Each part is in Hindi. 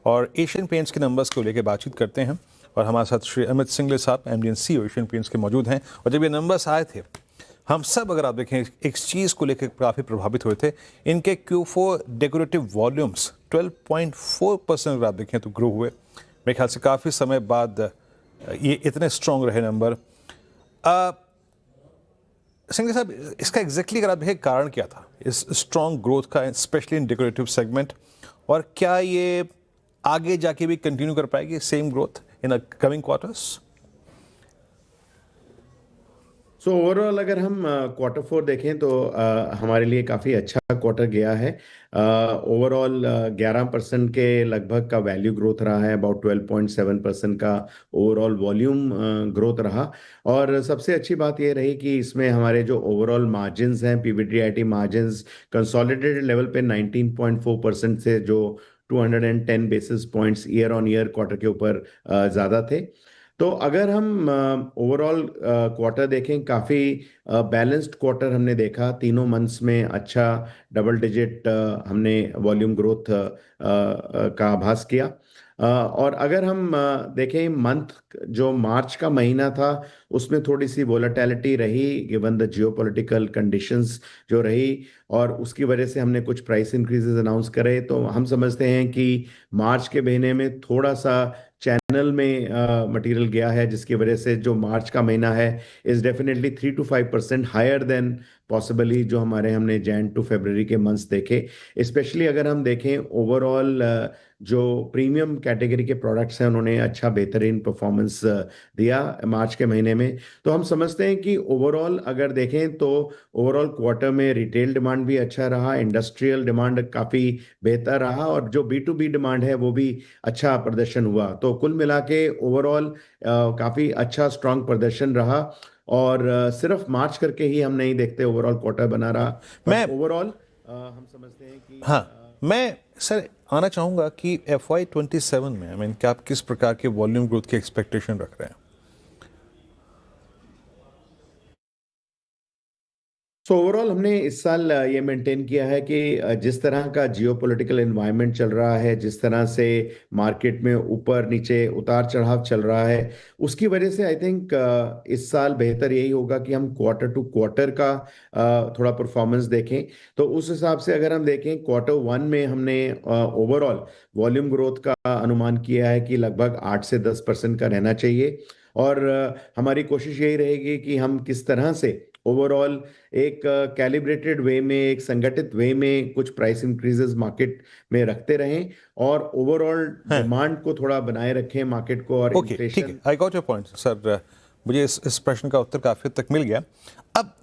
और एशियन पेंट्स के नंबर्स को लेकर बातचीत करते हैं। और हमारे साथ श्री अमित सिंगले साहब MD and CEO Asian paints के मौजूद हैं। और जब ये नंबर्स आए थे, हम सब अगर आप देखें एक चीज़ को लेकर काफ़ी प्रभावित हुए थे। इनके Q4 डेकोरेटिव वॉल्यूम्स 12.4% अगर आप देखें तो ग्रो हुए। मेरे ख्याल से काफ़ी समय बाद ये इतने स्ट्रॉन्ग रहे नंबर। सिंगले साहब, इसका एग्जैक्टली अगर आप देखें कारण क्या था इस स्ट्रॉन्ग ग्रोथ का, स्पेशली इन डेकोरेटिव सेगमेंट, और क्या ये आगे जाके भी कंटिन्यू कर पाएगी same growth in coming quarters? So overall अगर हम क्वार्टर 4 देखें तो हमारे लिए काफ़ी अच्छा क्वार्टर गया है। ओवरऑल 11% के लगभग का वैल्यू ग्रोथ रहा है, अबाउट 12.7% का ओवरऑल वॉल्यूम ग्रोथ रहा। और सबसे अच्छी बात ये रही कि इसमें हमारे जो ओवरऑल मार्जिन्स हैं, PBDIT मार्जिन्स कंसोलिडेटेड लेवल पे 19.4% से जो 210 basis points year on year quarter के ऊपर ज़्यादा थे। तो अगर हम ओवरऑल क्वार्टर देखें, काफ़ी बैलेंस्ड क्वार्टर हमने देखा। तीनों मंथ्स में अच्छा डबल डिजिट हमने वॉल्यूम ग्रोथ का आभास किया। और अगर हम देखें मंथ जो मार्च का महीना था उसमें थोड़ी सी वोलेटिलिटी रही गिवन द जियोपॉलिटिकल कंडीशंस जो रही, और उसकी वजह से हमने कुछ प्राइस इंक्रीजेस अनाउंस करे। तो हम समझते हैं कि मार्च के महीने में थोड़ा सा चैनल में मटेरियल गया है, जिसकी वजह से जो मार्च का महीना है is definitely 3 to 5% higher than possibly जो हमने जैन टू फरवरी के मंथ्स देखे। स्पेशली अगर हम देखें ओवरऑल जो प्रीमियम कैटेगरी के प्रोडक्ट्स हैं उन्होंने अच्छा बेहतरीन परफॉर्मेंस दिया मार्च के महीने में। तो हम समझते हैं कि ओवरऑल अगर देखें तो ओवरऑल क्वार्टर में रिटेल डिमांड भी अच्छा रहा, इंडस्ट्रियल डिमांड काफ़ी बेहतर रहा, और जो B2B डिमांड है वो भी अच्छा प्रदर्शन हुआ। तो कुल मिला के ओवरऑल काफ़ी अच्छा स्ट्रांग प्रदर्शन रहा। और सिर्फ मार्च करके ही हम नहीं देखते ओवरऑल क्वार्टर बना रहा, मैं बट ओवरऑल हम समझते हैं कि मैं सर आना चाहूँगा कि FY27 में क्या आप किस प्रकार के वॉल्यूम ग्रोथ की एक्सपेक्टेशन रख रहे हैं? सो ओवरऑल हमने इस साल ये मेंटेन किया है कि जिस तरह का जियोपॉलिटिकल एनवायरनमेंट चल रहा है, जिस तरह से मार्केट में ऊपर नीचे उतार चढ़ाव चल रहा है, उसकी वजह से आई थिंक इस साल बेहतर यही होगा कि हम क्वार्टर टू क्वार्टर का थोड़ा परफॉर्मेंस देखें। तो उस हिसाब से अगर हम देखें क्वार्टर 1 में हमने ओवरऑल वॉल्यूम ग्रोथ का अनुमान किया है कि लगभग 8 से 10% का रहना चाहिए। और हमारी कोशिश यही रहेगी कि हम किस तरह से ओवरऑल एक कैलिब्रेटेड वे में, एक संगठित वे में कुछ प्राइस इंक्रीजेस मार्केट में रखते रहें और ओवरऑल डिमांड को थोड़ा बनाए रखें मार्केट को। और ओके, ठीक है, I got your point sir. मुझे इस प्रश्न का उत्तर काफ़ी हद तक मिल गया। अब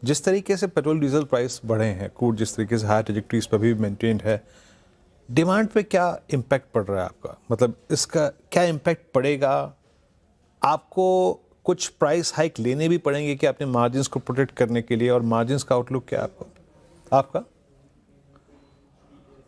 जिस तरीके से पेट्रोल डीजल प्राइस बढ़े हैं, क्रूड जिस तरीके से हाई ट्रेजेक्टरीज पर भी मेंटेन्ड है, डिमांड पे क्या इम्पैक्ट पड़ रहा है आपका? मतलब इसका क्या इम्पैक्ट पड़ेगा? आपको कुछ प्राइस हाइक लेने भी पड़ेंगे कि अपने मार्जिन्स को प्रोटेक्ट करने के लिए, और मार्जिन्स का आउटलुक क्या है आपका?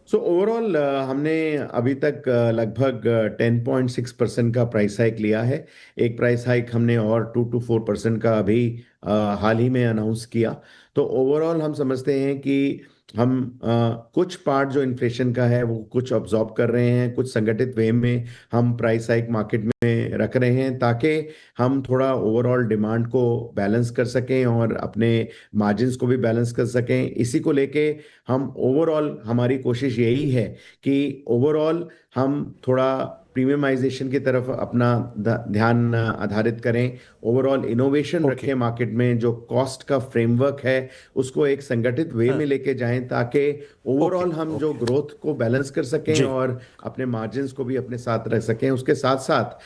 सो ओवरऑल हमने अभी तक लगभग 10.6% का प्राइस हाइक लिया है। एक प्राइस हाइक हमने और 2 to 4% का अभी हाल ही में अनाउंस किया। तो ओवरऑल हम समझते हैं कि हम कुछ पार्ट जो इन्फ्लेशन का है वो कुछ ऑब्जॉर्ब कर रहे हैं, कुछ संगठित वे में हम प्राइस हाइक मार्केट में रख रहे हैं ताकि हम थोड़ा ओवरऑल डिमांड को बैलेंस कर सकें और अपने मार्जिन्स को भी बैलेंस कर सकें। इसी को लेके हम ओवरऑल हमारी कोशिश यही है कि ओवरऑल हम थोड़ा प्रीमियमाइजेशन की तरफ अपना ध्यान आधारित करें, ओवरऑल इनोवेशन रखें मार्केट में, जो कॉस्ट का फ्रेमवर्क है उसको एक संगठित वे में लेके जाएं ताकि ओवरऑल हम जो ग्रोथ को बैलेंस कर सकें और अपने मार्जिन्स को भी अपने साथ रख सकें। उसके साथ साथ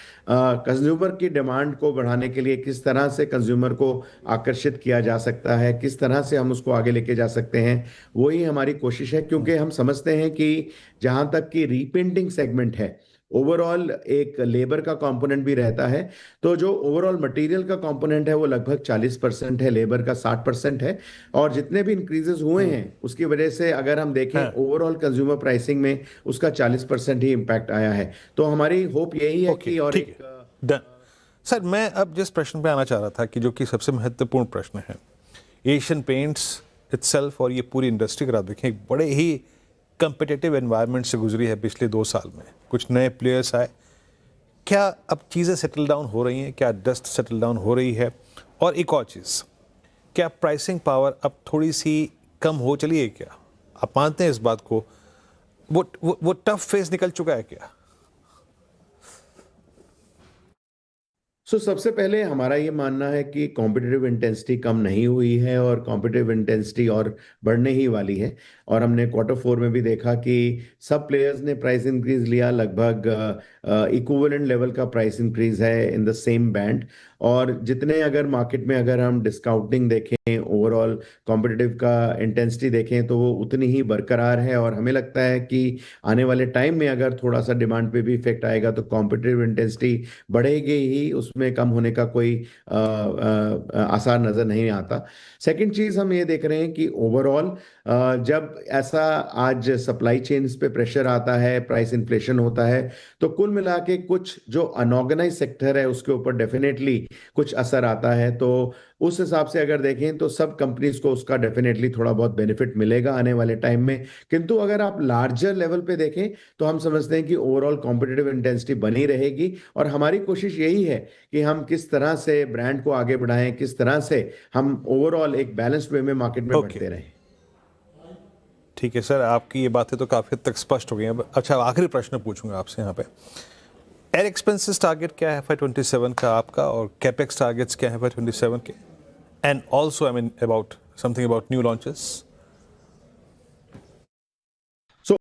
कंज्यूमर की डिमांड को बढ़ाने के लिए किस तरह से कंज्यूमर को आकर्षित किया जा सकता है, किस तरह से हम उसको आगे लेके जा सकते हैं, वही हमारी कोशिश है। क्योंकि हम समझते हैं कि जहां तक कि रीपेंटिंग सेगमेंट है, ओवरऑल एक लेबर का कंपोनेंट भी रहता है। तो जो ओवरऑल मटेरियल का कंपोनेंट है वो लगभग 40% है, लेबर का 60% है। और जितने भी इंक्रीजेस हुए हैं उसकी वजह से अगर हम देखें ओवरऑल कंज्यूमर प्राइसिंग में उसका 40% ही इम्पैक्ट आया है। तो हमारी होप यही है कि और एक सर, मैं अब जिस प्रश्न पे आना चाह रहा था कि जो कि सबसे महत्वपूर्ण प्रश्न है, एशियन पेंट्स इटसेल्फ और ये पूरी इंडस्ट्री अगर आप देखें एक बड़े ही कंपिटिटिव एनवायरनमेंट से गुजरी है पिछले 2 साल में, कुछ नए प्लेयर्स आए, क्या अब चीज़ें सेटल डाउन हो रही हैं, क्या डस्ट सेटल डाउन हो रही है? और एक और चीज़, क्या प्राइसिंग पावर अब थोड़ी सी कम हो चली है क्या? आप मानते हैं इस बात को? वो टफ फेज निकल चुका है क्या? सबसे पहले हमारा ये मानना है कि कॉम्पिटिटिव इंटेंसिटी कम नहीं हुई है और कॉम्पिटिटिव इंटेंसिटी और बढ़ने ही वाली है। और हमने क्वार्टर फोर में भी देखा कि सब प्लेयर्स ने प्राइस इंक्रीज लिया, लगभग इक्विवेलेंट लेवल का प्राइस इंक्रीज है इन द सेम बैंड। और जितने अगर मार्केट में अगर हम डिस्काउंटिंग देखें, ओवरऑल कॉम्पिटिटिव का इंटेंसिटी देखें, तो वो उतनी ही बरकरार है। और हमें लगता है कि आने वाले टाइम में अगर थोड़ा सा डिमांड पे भी इफेक्ट आएगा तो कॉम्पिटिटिव इंटेंसिटी बढ़ेगी ही, उसमें कम होने का कोई आसार नजर नहीं आता। सेकंड चीज हम ये देख रहे हैं कि ओवरऑल जब ऐसा आज सप्लाई चेन्स पे प्रेशर आता है, प्राइस इन्फ्लेशन होता है, तो कुल मिला के कुछ जो अनऑर्गेनाइज सेक्टर है उसके ऊपर डेफिनेटली कुछ असर आता है। तो उस हिसाब से अगर देखें तो सब कंपनीज को उसका डेफिनेटली थोड़ा बहुत बेनिफिट मिलेगा आने वाले टाइम में। किंतु अगर आप लार्जर लेवल पे देखें तो हम समझते हैं कि ओवरऑल कॉम्पिटिटिव इंटेंसिटी बनी रहेगी। और हमारी कोशिश यही है कि हम किस तरह से ब्रांड को आगे बढ़ाएं, किस तरह से हम ओवरऑल एक बैलेंस्ड वे में मार्केट में बढ़ते रहें। ठीक है सर, आपकी ये बातें तो काफ़ी हद तक स्पष्ट हो गई हैं। अच्छा, आखिरी प्रश्न पूछूंगा आपसे यहाँ पे, एयर एक्सपेंसेस टारगेट क्या है FY27 का आपका, और कैपेक्स टारगेट्स क्या है FY27 के? And also I mean about something about new launches.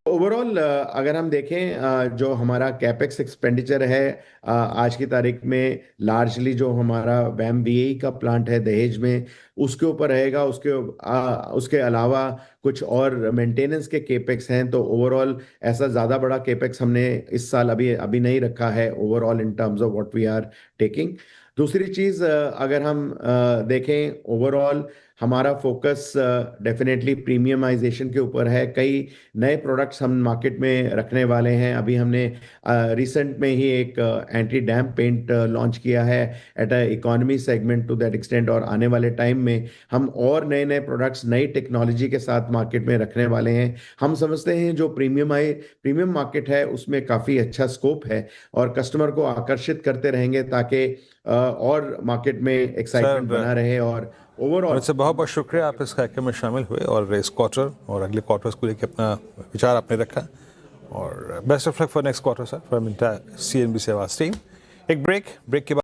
Overall अगर हम देखें जो हमारा कैपेक्स एक्सपेंडिचर है आज की तारीख में लार्जली जो हमारा वैम बीएई का प्लांट है दहेज में, उसके ऊपर रहेगा। उसके अलावा कुछ और मेंटेनेंस के केपेक्स हैं। तो ओवरऑल ऐसा ज़्यादा बड़ा केपेक्स हमने इस साल अभी नहीं रखा है ओवरऑल इन terms of what we are taking. दूसरी चीज़ अगर हम देखें ओवरऑल हमारा फोकस डेफिनेटली प्रीमियमाइजेशन के ऊपर है। कई नए प्रोडक्ट्स हम मार्केट में रखने वाले हैं। अभी हमने रिसेंट में ही एक एंटी डैम्प पेंट लॉन्च किया है at a economy segment to that extent. और आने वाले टाइम में हम और नए नए प्रोडक्ट्स नई टेक्नोलॉजी के साथ मार्केट में रखने वाले हैं। हम समझते हैं जो प्रीमियम मार्केट है उसमें काफ़ी अच्छा स्कोप है और कस्टमर को आकर्षित करते रहेंगे ताकि और मार्केट में एक्साइटमेंट बना रहे। और ओवरऑल वैसे बहुत बहुत शुक्रिया, आप इस कार्यक्रम में शामिल हुए और इस क्वार्टर और अगले क्वार्टर्स को लेकर अपना विचार आपने रखा। और best of luck for next quarter sir, from CNBC आवाज़ टीम। एक ब्रेक के बाद